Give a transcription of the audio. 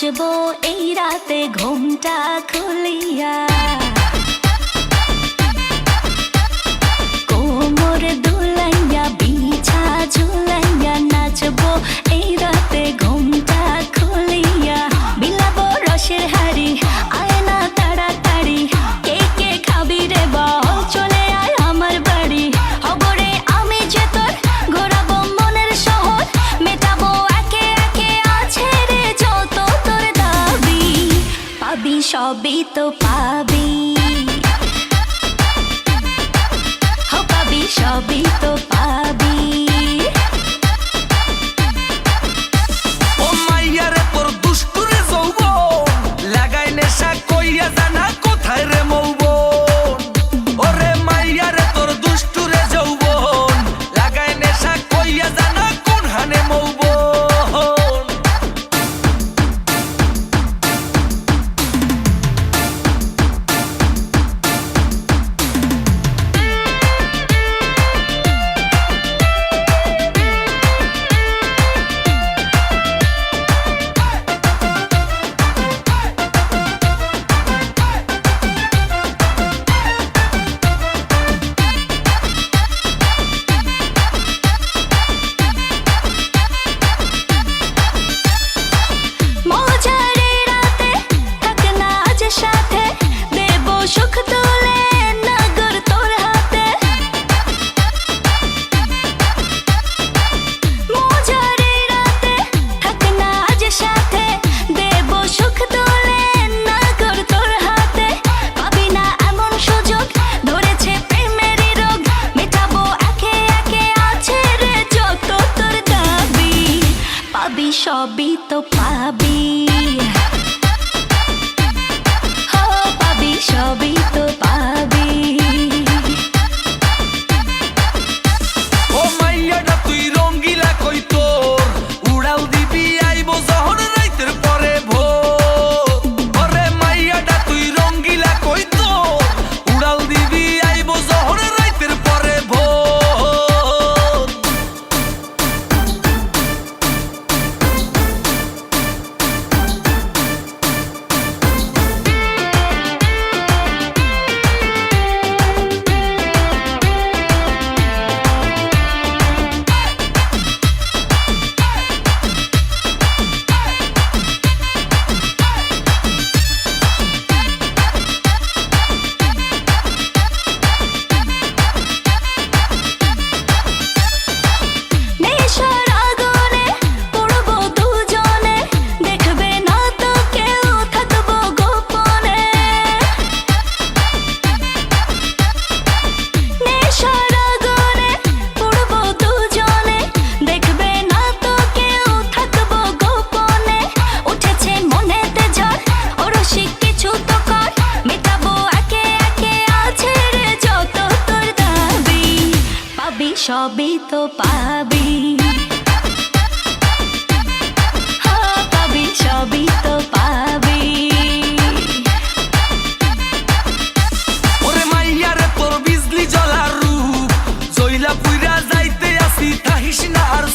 নাচবো এই রাতে ঘুমটা খুলিয়া, কোমর দুলাইয়া বিছা ঝুলাইয়া নাচবো এই রাতে ঘুমটা খুলিয়া। বিলাবো রসের হাড়ি আয় না তাড়াতাড়ি, কে কে খাবি রে বল চলে আয় আমার বাড়ি। হবরে আমি যে তোর ঘোরাবো মনের শহর, মেটাবো একে একে আছে রে যত তোর দাবি। পাবি সবই তো পাবি, পাবি সবই তো পাবি। ও মাইয়ারে তোর দুষ্টুরে যৌবন লাগাই নেশা কইয়া জানা কোথায় রে মৌবন। ওরে মাইয়ারে তোর দুষ্টুরে যৌবন লাগাই নেশা কইয়া জানা কোন হানে মৌবন। সবই তো পাবি, পাবি সবই তো পাবি। ও মাইয়াটা তুই রঙ্গিলা কই তোর উড়াল দিবি আইবো যখন রাইতের পরে ভোর। ওরে মাইয়াটা তুই রঙ্গিলা কই তোর উড়াল দিবি আইবো যখন রাইতের পরে ভোর। সবই তো পাবি, পাবি সবই তো পাবি। ওরে মাইয়ারে তোর বিজলি জ্বলার রূপ জইলা পুইরা যাইতে আসি তাহিস না আর